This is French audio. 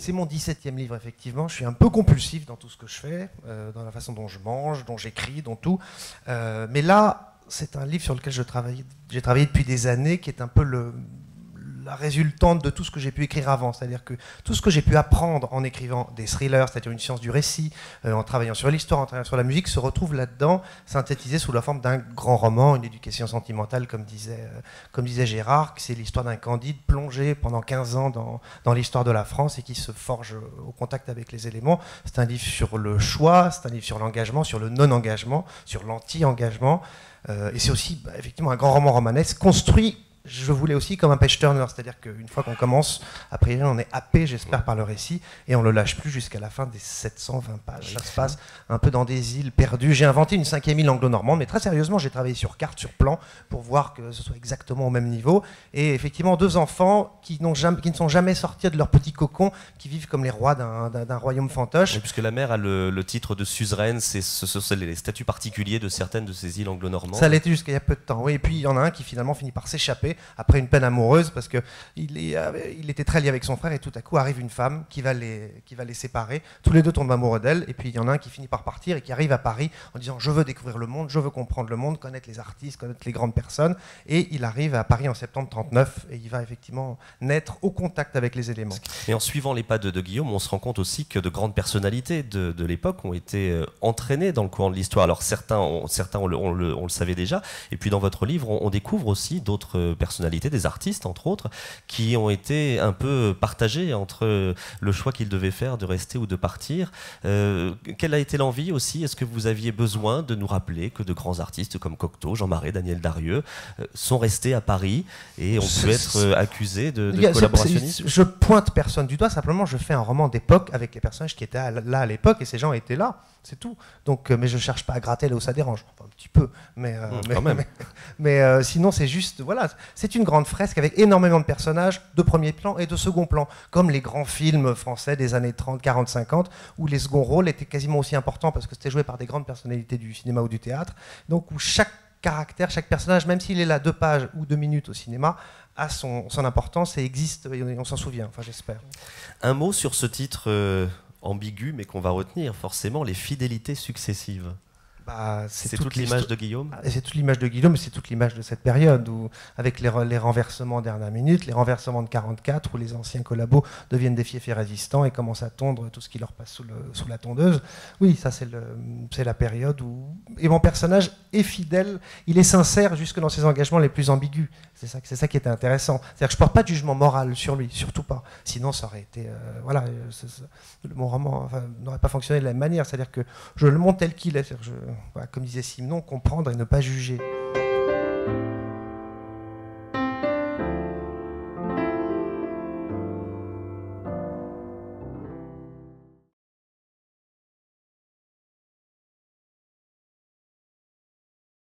c'est mon 17e livre, effectivement. Je suis un peu compulsif dans tout ce que je fais, dans la façon dont je mange, dont j'écris, dont tout. Mais là, c'est un livre sur lequel j'ai travaillé depuis des années, qui est un peu la résultante de tout ce que j'ai pu écrire avant. C'est-à-dire que tout ce que j'ai pu apprendre en écrivant des thrillers, c'est-à-dire une science du récit, en travaillant sur l'histoire, en travaillant sur la musique, se retrouve là-dedans, synthétisé sous la forme d'un grand roman, une éducation sentimentale, comme disait Gérard, que c'est l'histoire d'un Candide plongé pendant 15 ans dans l'histoire de la France et qui se forge au contact avec les éléments. C'est un livre sur le choix, c'est un livre sur l'engagement, sur le non-engagement, sur l'anti-engagement. Et c'est aussi, effectivement, un grand roman romanesque construit, je voulais aussi comme un page-turner, c'est-à-dire qu'une fois qu'on commence, a priori on est happé, j'espère, par le récit, et on ne le lâche plus jusqu'à la fin des 720 pages. Ça se passe un peu dans des îles perdues. J'ai inventé une 5e île anglo-normande, mais très sérieusement, j'ai travaillé sur carte, sur plan, pour voir que ce soit exactement au même niveau. Et effectivement, 2 enfants qui ne sont jamais sortis de leur petit cocon, qui vivent comme les rois d'un royaume fantoche. Oui, puisque la mère a le titre de suzeraine, ce sont les statuts particuliers de certaines de ces îles anglo-normandes. Ça l'était jusqu'à il y a peu de temps, oui. Et puis il y en a un qui finalement finit par s'échapper après une peine amoureuse, parce qu'il était très lié avec son frère, et tout à coup arrive une femme qui va les séparer. Tous les deux tombent amoureux d'elle, et puis il y en a un qui finit par partir et qui arrive à Paris en disant « Je veux découvrir le monde, je veux comprendre le monde, connaître les artistes, connaître les grandes personnes ». Et il arrive à Paris en septembre 1939, et il va effectivement naître au contact avec les éléments. Et en suivant les pas de Guillaume, on se rend compte aussi que de grandes personnalités de l'époque ont été entraînées dans le courant de l'histoire. Alors certains on le savait déjà, et puis dans votre livre, on découvre aussi d'autres personnalités, des artistes entre autres, qui ont été un peu partagés entre le choix qu'ils devaient faire de rester ou de partir. Quelle a été l'envie aussi? Est-ce que vous aviez besoin de nous rappeler que de grands artistes comme Cocteau, Jean Marais, Daniel Darieux sont restés à Paris et ont pu être accusés de collaborationnisme? Je pointe personne du doigt, simplement je fais un roman d'époque avec les personnages qui étaient là à l'époque, et ces gens étaient là, c'est tout. Donc, mais je cherche pas à gratter là où ça dérange, enfin, un petit peu, mais sinon c'est juste, voilà, c'est une grande fresque avec énormément de personnages de premier plan et de second plan, comme les grands films français des années 30, 40, 50, où les seconds rôles étaient quasiment aussi importants parce que c'était joué par des grandes personnalités du cinéma ou du théâtre, donc où chaque caractère, chaque personnage, même s'il est là 2 pages ou 2 minutes au cinéma, a son importance et existe, et on s'en souvient, enfin j'espère. Un mot sur ce titre ambigu, mais qu'on va retenir forcément, les fidélités successives. C'est toute l'image de Guillaume. C'est toute l'image de Guillaume, c'est toute l'image de cette période, où, avec les renversements dernière minute, les renversements de 44, où les anciens collabos deviennent des fiefs et résistants et commencent à tondre tout ce qui leur passe sous la tondeuse. Oui, ça c'est la période où... Et mon personnage est fidèle, il est sincère jusque dans ses engagements les plus ambigus. C'est ça qui était intéressant. C'est-à-dire que je ne porte pas de jugement moral sur lui, surtout pas. Sinon, ça aurait été... mon roman n'aurait pas fonctionné de la même manière. C'est-à-dire que je le montre tel qu'il est. Voilà, comme disait Simenon, comprendre et ne pas juger.